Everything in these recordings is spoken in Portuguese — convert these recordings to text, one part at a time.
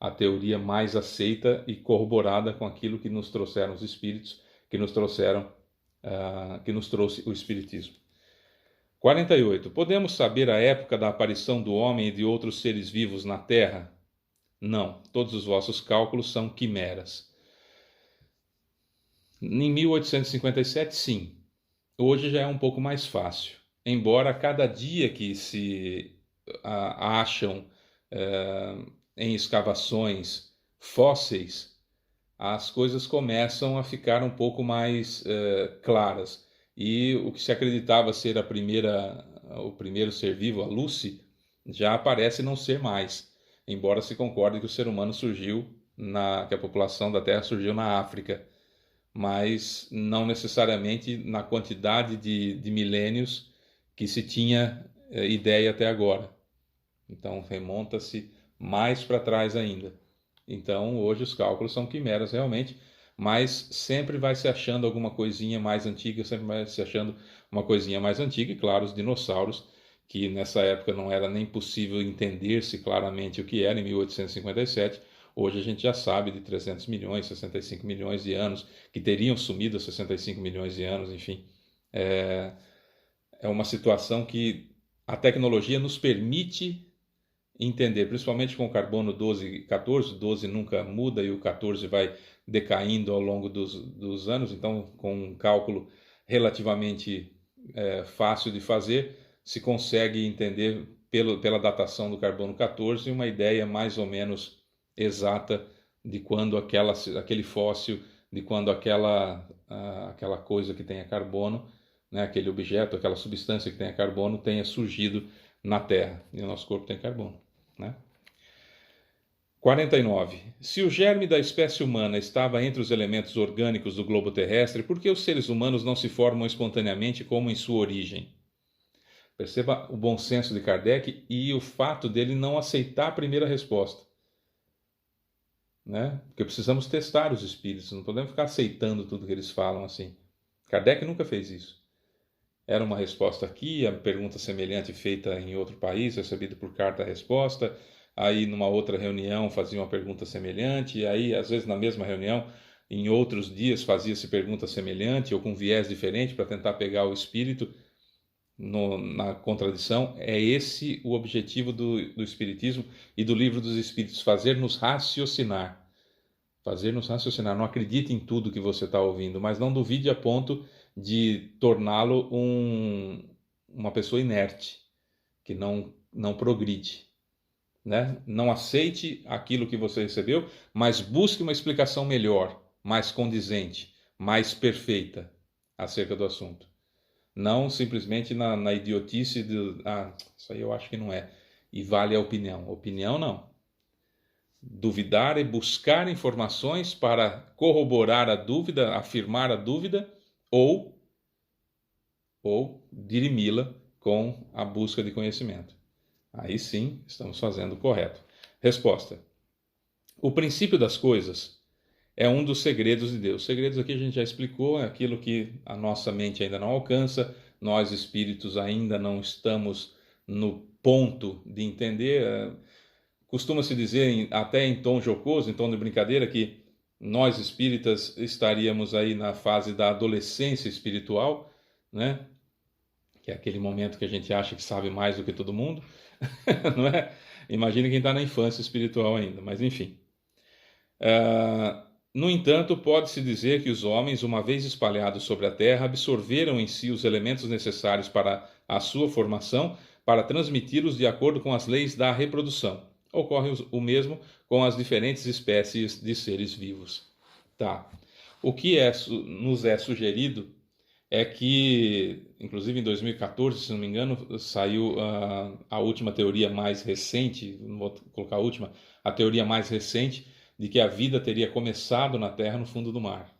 a teoria mais aceita e corroborada com aquilo que nos trouxeram os espíritos, que nos trouxe o espiritismo. 48. Podemos saber a época da aparição do homem e de outros seres vivos na Terra? Não, todos os vossos cálculos são quimeras. Em 1857, sim. Hoje já é um pouco mais fácil. Embora cada dia que se acham em escavações fósseis, as coisas começam a ficar um pouco mais claras. E o que se acreditava ser o primeiro ser vivo, a Lucy, já parece não ser mais. Embora se concorde que o ser humano surgiu, que a população da Terra surgiu na África, mas não necessariamente na quantidade de milênios que se tinha ideia até agora. Então remonta-se mais para trás ainda. Então hoje os cálculos são quimeras realmente, mas sempre vai se achando alguma coisinha mais antiga, sempre vai se achando uma coisinha mais antiga, e claro, os dinossauros, que nessa época não era nem possível entender-se claramente o que era, em 1857, hoje a gente já sabe de 300 milhões, 65 milhões de anos, que teriam sumido há 65 milhões de anos, enfim. É uma situação que a tecnologia nos permite entender, principalmente com o carbono 12 e 14, o 12 nunca muda e o 14 vai decaindo ao longo dos anos, então com um cálculo relativamente fácil de fazer, se consegue entender pela datação do carbono 14 uma ideia mais ou menos exata de quando aquele fóssil, de quando aquela coisa que tenha carbono, né, aquele objeto, aquela substância que tenha carbono tenha surgido na Terra, e o nosso corpo tem carbono, né? 49. Se o germe da espécie humana estava entre os elementos orgânicos do globo terrestre, por que os seres humanos não se formam espontaneamente como em sua origem? Perceba o bom senso de Kardec e o fato dele não aceitar a primeira resposta, né? Porque precisamos testar os espíritos, não podemos ficar aceitando tudo que eles falam assim. Kardec nunca fez isso. Era uma resposta aqui, a pergunta semelhante feita em outro país, recebida por carta a resposta. Aí, numa outra reunião, fazia uma pergunta semelhante. E aí, às vezes, na mesma reunião, em outros dias, fazia-se pergunta semelhante ou com viés diferente para tentar pegar o espírito na contradição. É esse o objetivo do Espiritismo e do Livro dos Espíritos, fazer-nos raciocinar. Fazer-nos raciocinar. Não acredite em tudo que você está ouvindo, mas não duvide a ponto de torná-lo uma pessoa inerte, que não progride, né? Não aceite aquilo que você recebeu, mas busque uma explicação melhor, mais condizente, mais perfeita acerca do assunto. Não simplesmente na idiotice de isso aí eu acho que não é, e vale a opinião. Opinião não. Duvidar e buscar informações para corroborar a dúvida, afirmar a dúvida, ou dirimi-la com a busca de conhecimento. Aí sim, estamos fazendo o correto. Resposta. O princípio das coisas é um dos segredos de Deus. Segredos aqui a gente já explicou, é aquilo que a nossa mente ainda não alcança, nós espíritos ainda não estamos no ponto de entender. Costuma-se dizer, até em tom jocoso, em tom de brincadeira, que nós espíritas estaríamos aí na fase da adolescência espiritual, né? Que é aquele momento que a gente acha que sabe mais do que todo mundo, não é? Imagine quem está na infância espiritual ainda, mas enfim. No entanto, pode-se dizer que os homens, uma vez espalhados sobre a Terra, absorveram em si os elementos necessários para a sua formação, para transmiti-los de acordo com as leis da reprodução. Ocorre o mesmo com as diferentes espécies de seres vivos. Tá. O que nos é sugerido é que, inclusive em 2014, se não me engano, saiu a última teoria mais recente, não vou colocar a última, a teoria mais recente, de que a vida teria começado na Terra no fundo do mar,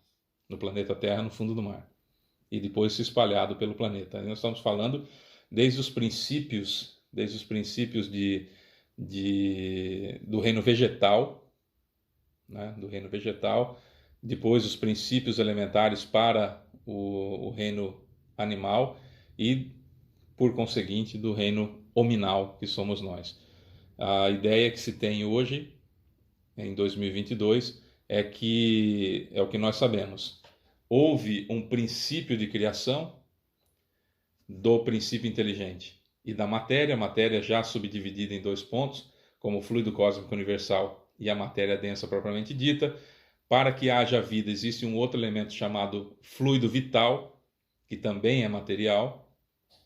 no planeta Terra no fundo do mar, e depois se espalhado pelo planeta. Nós estamos falando desde os princípios do reino vegetal, né? Do reino vegetal, depois os princípios elementares para o reino animal e, por conseguinte, do reino hominal, que somos nós. A ideia que se tem hoje em 2022 é que é o que nós sabemos. Houve um princípio de criação do princípio inteligente e da matéria, a matéria já subdividida em dois pontos, como o fluido cósmico universal e a matéria densa propriamente dita. Para que haja vida, existe um outro elemento chamado fluido vital, que também é material,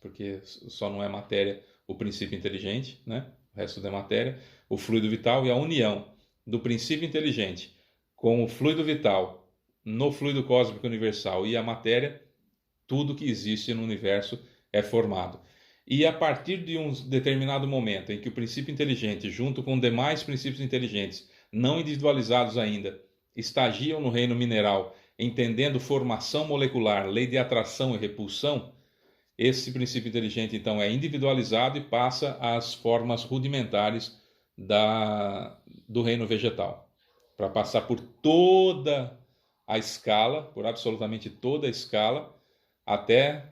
porque só não é matéria o princípio inteligente, né? O resto é matéria. O fluido vital e a união do princípio inteligente com o fluido vital no fluido cósmico universal e a matéria, tudo que existe no universo é formado. E a partir de um determinado momento em que o princípio inteligente, junto com demais princípios inteligentes, não individualizados ainda, estagiam no reino mineral, entendendo formação molecular, lei de atração e repulsão, esse princípio inteligente, então, é individualizado e passa às formas rudimentares do reino vegetal, para passar por toda a escala, por absolutamente toda a escala, até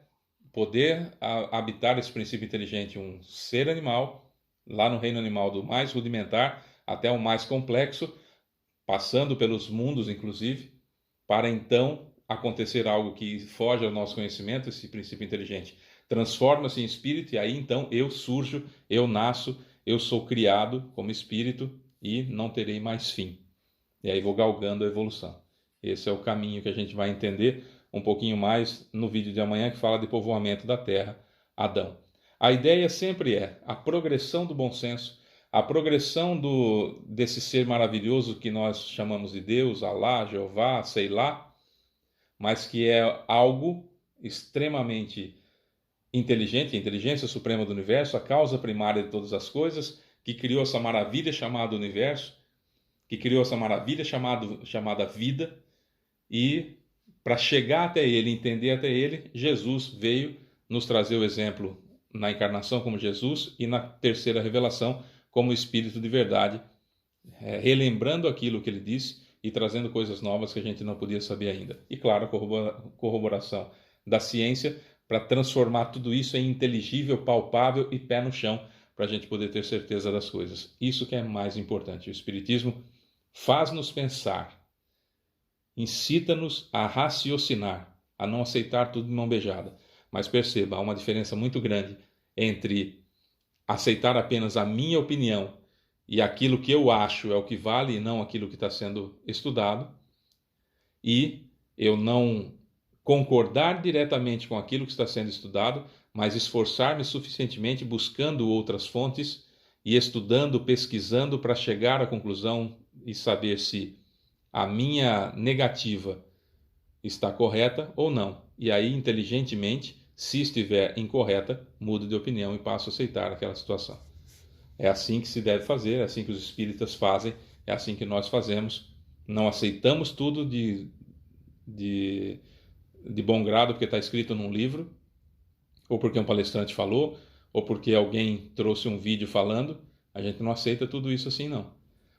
poder habitar esse princípio inteligente um ser animal, lá no reino animal do mais rudimentar até o mais complexo, passando pelos mundos, inclusive, para então acontecer algo que foge ao nosso conhecimento, esse princípio inteligente transforma-se em espírito, e aí então eu surjo, eu nasço, eu sou criado como espírito e não terei mais fim. E aí vou galgando a evolução. Esse é o caminho que a gente vai entender um pouquinho mais no vídeo de amanhã, que fala de povoamento da Terra, Adão. A ideia sempre é a progressão do bom senso, a progressão desse ser maravilhoso que nós chamamos de Deus, Alá, Jeová, sei lá, mas que é algo extremamente inteligente, a inteligência suprema do universo, a causa primária de todas as coisas, que criou essa maravilha chamada universo, que criou essa maravilha chamada vida, e para chegar até ele, entender até ele, Jesus veio nos trazer o exemplo na encarnação como Jesus e na terceira revelação como Espírito de verdade, relembrando aquilo que ele disse e trazendo coisas novas que a gente não podia saber ainda. E claro, a corroboração da ciência para transformar tudo isso em inteligível, palpável e pé no chão, para a gente poder ter certeza das coisas. Isso que é mais importante. O Espiritismo faz-nos pensar, incita-nos a raciocinar, a não aceitar tudo de mão beijada. Mas perceba, há uma diferença muito grande entre aceitar apenas a minha opinião e aquilo que eu acho é o que vale e não aquilo que está sendo estudado, e eu não concordar diretamente com aquilo que está sendo estudado, mas esforçar-me suficientemente buscando outras fontes e estudando, pesquisando para chegar à conclusão e saber se a minha negativa está correta ou não. E aí, inteligentemente, se estiver incorreta, mudo de opinião e passo a aceitar aquela situação. É assim que se deve fazer, é assim que os espíritas fazem, é assim que nós fazemos. Não aceitamos tudo de bom grado porque está escrito num livro, ou porque um palestrante falou, ou porque alguém trouxe um vídeo falando. A gente não aceita tudo isso assim, não.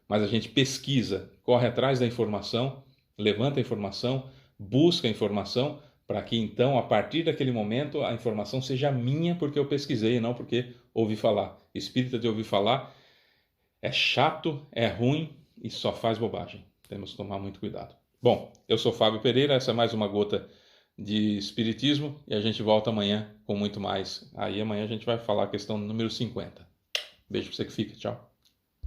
Mas a gente pesquisa, corre atrás da informação, levanta a informação, busca a informação, para que então, a partir daquele momento, a informação seja minha porque eu pesquisei e não porque ouvi falar. Espírita de ouvir falar é chato, é ruim e só faz bobagem. Temos que tomar muito cuidado. Bom, eu sou Fábio Pereira, essa é mais uma gota de Espiritismo e a gente volta amanhã com muito mais. Aí amanhã a gente vai falar a questão número 50. Beijo pra você que fica, tchau.